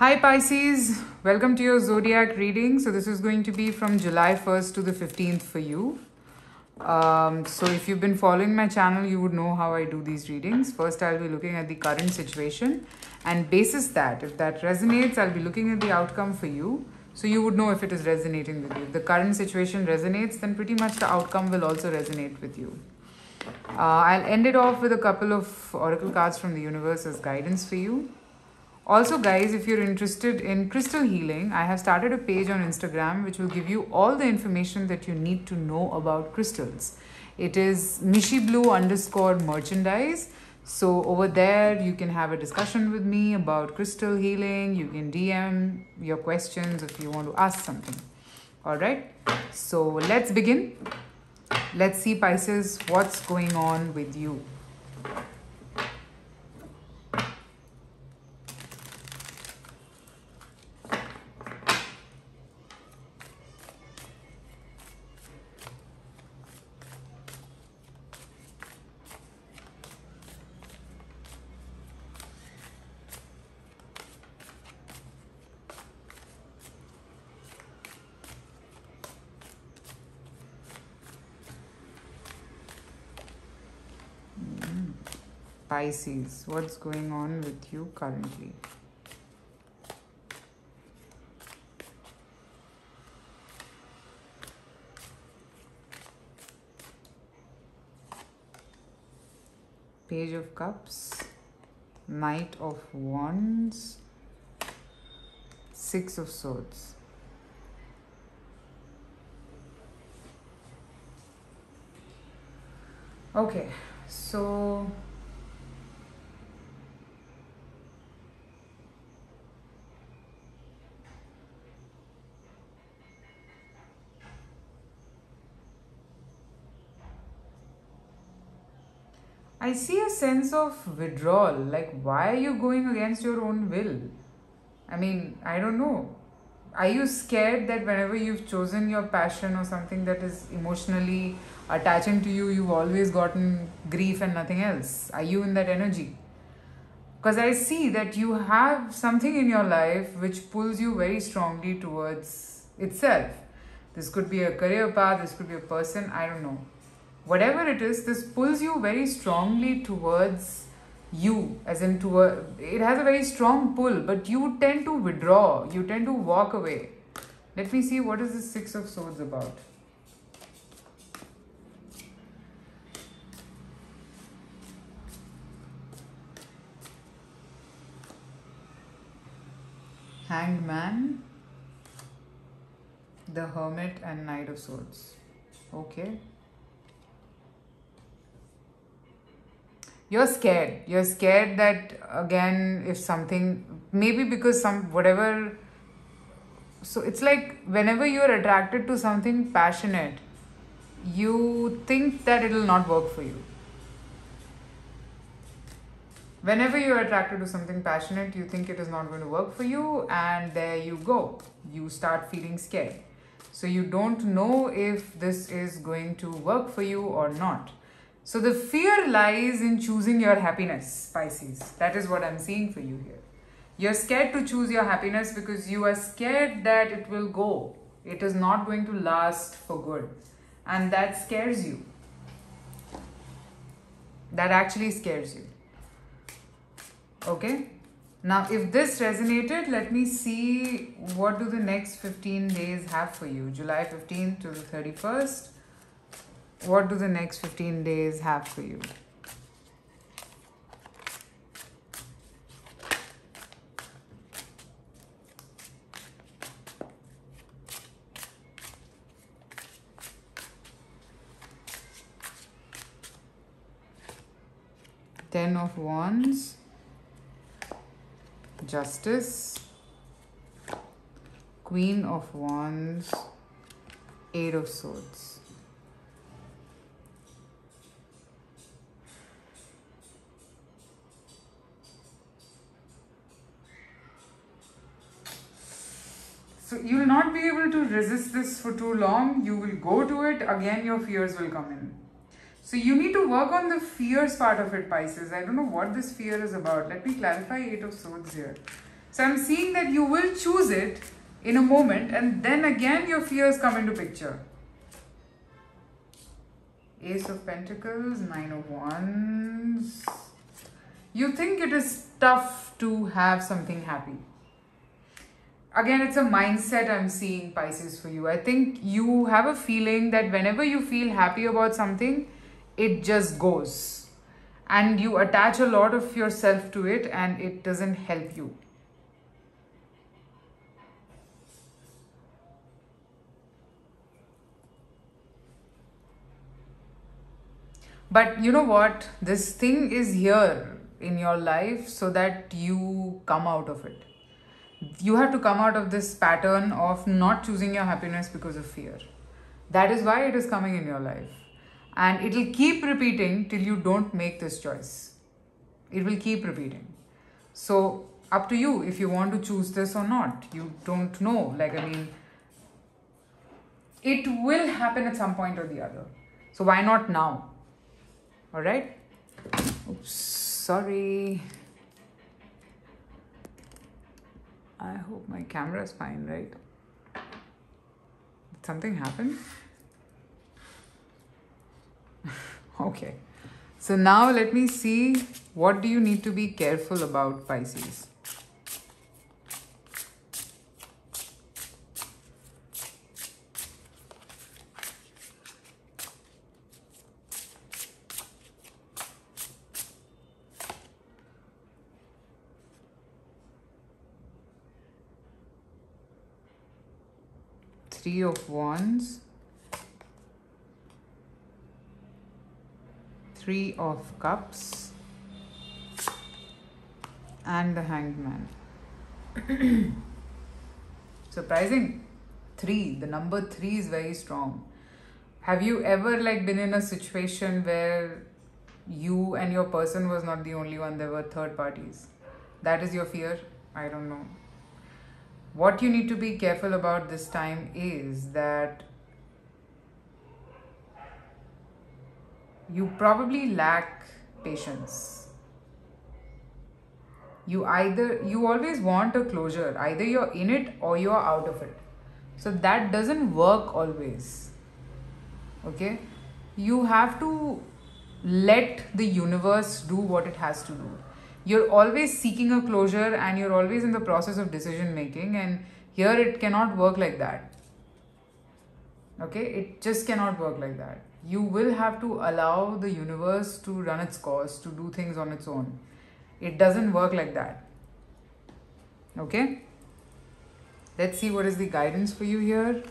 Hi Pisces, welcome to your zodiac reading. So this is going to be from July 1st to the 15th for you. So if you've been following my channel, you would know how I do these readings. First, I'll be looking at the current situation, and basis that, if that resonates, I'll be looking at the outcome for you. So you would know if it is resonating with you. If the current situation resonates, then pretty much the outcome will also resonate with you. I'll end it off with a couple of oracle cards from the universe as guidance for you. Also, guys, if you're interested in crystal healing, I have started a page on Instagram which will give you all the information that you need to know about crystals. It is michiblue_merchandise. So over there, you can have a discussion with me about crystal healing. You can DM your questions if you want to ask something. All right. So let's begin. Let's see, Pisces, what's going on with you. Pisces, what's going on with you currently? Page of Cups, Knight of Wands, Six of Swords. Okay, so I see a sense of withdrawal. Like, why are you going against your own will? I mean, I don't know. Are you scared that whenever you've chosen your passion or something that is emotionally attaching to you, you've always gotten grief and nothing else? Are you in that energy? Because I see that you have something in your life which pulls you very strongly towards itself. This could be a career path, this could be a person, I don't know. Whatever it is, this pulls you very strongly towards you, as in it has a very strong pull, but you tend to withdraw, you tend to walk away. Let me see, what is the Six of Swords about? Hanged Man, the Hermit, and Knight of Swords. Okay. You're scared. You're scared that, again, if something, maybe because whatever. So it's like whenever you're attracted to something passionate, you think that it will not work for you. Whenever you're attracted to something passionate, you think it is not going to work for you, and there you go. You start feeling scared. So you don't know if this is going to work for you or not. So the fear lies in choosing your happiness, Pisces. That is what I'm seeing for you here. You're scared to choose your happiness because you are scared that it will go. It is not going to last for good. And that scares you. That actually scares you. Okay? Now, if this resonated, let me see what do the next 15 days have for you. July 15th to the 31st. What do the next 15 days have for you? Ten of Wands, Justice, Queen of Wands, Eight of Swords. So you will not be able to resist this for too long. You will go to it. Again, your fears will come in. So you need to work on the fears part of it, Pisces. I don't know what this fear is about. Let me clarify Eight of Swords here. So I'm seeing that you will choose it in a moment, and then again your fears come into picture. Ace of Pentacles, Nine of Wands. You think it is tough to have something happy. Again, it's a mindset I'm seeing, Pisces, for you. I think you have a feeling that whenever you feel happy about something, it just goes. And you attach a lot of yourself to it and it doesn't help you. But you know what? This thing is here in your life so that you come out of it. You have to come out of this pattern of not choosing your happiness because of fear. That is why it is coming in your life. And it will keep repeating till you don't make this choice. It will keep repeating. So, up to you if you want to choose this or not. You don't know. It will happen at some point or the other. So, why not now? Alright? Oops, sorry. I hope my camera is fine, right? Did something happen? Okay. So now let me see, what do you need to be careful about, Pisces? Three of Wands, Three of Cups, and the Hanged Man. Surprising. The number 3 is very strong. Have you ever been in a situation where you and your person was not the only one, there were third parties? That is your fear? I don't know. What you need to be careful about this time is that you probably lack patience. You always want a closure. Either you're in it or you're out of it. So that doesn't work always. Okay? You have to let the universe do what it has to do. You're always seeking a closure and you're always in the process of decision making, and here it cannot work like that. Okay? It just cannot work like that. You will have to allow the universe to run its course, to do things on its own. It doesn't work like that. Okay? Let's see what is the guidance for you here.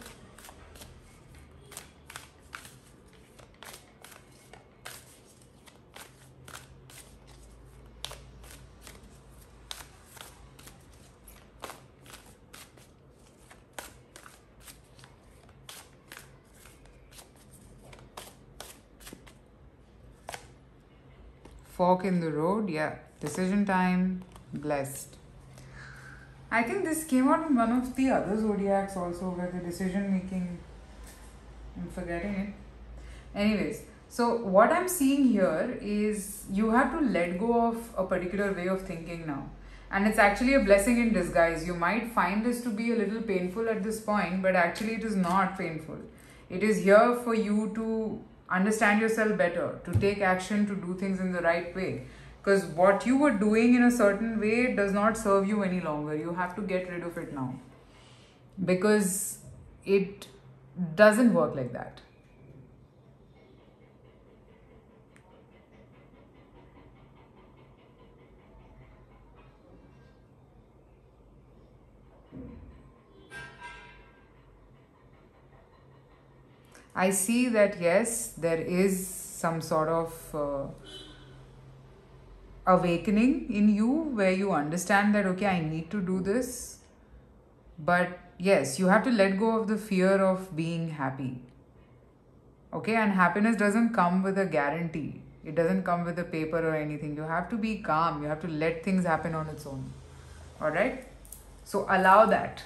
Fork in the road, yeah. Decision time, blessed. I think this came out in one of the other zodiacs also, where the decision making, I'm forgetting it. Anyways, so what I'm seeing here is you have to let go of a particular way of thinking now. And it's actually a blessing in disguise. You might find this to be a little painful at this point, but actually it is not painful. It is here for you to understand yourself better, to take action, to do things in the right way. Because what you were doing in a certain way does not serve you any longer. You have to get rid of it now. Because it doesn't work like that. I see that yes, there is some sort of awakening in you where you understand that, okay, I need to do this. But yes, you have to let go of the fear of being happy. Okay, and happiness doesn't come with a guarantee. It doesn't come with a paper or anything. You have to be calm. You have to let things happen on its own. Alright? So allow that.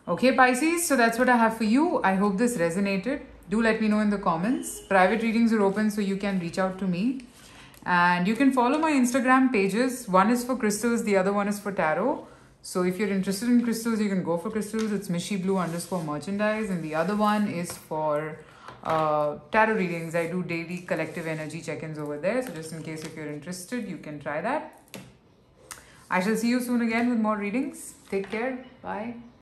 Okay, Pisces, so that's what I have for you. I hope this resonated. Do let me know in the comments. Private readings are open, so you can reach out to me. And you can follow my Instagram pages. One is for crystals, the other one is for tarot. So if you're interested in crystals, you can go for crystals. It's mishyblue_merchandise. And the other one is for tarot readings. I do daily collective energy check-ins over there. So just in case if you're interested, you can try that. I shall see you soon again with more readings. Take care. Bye.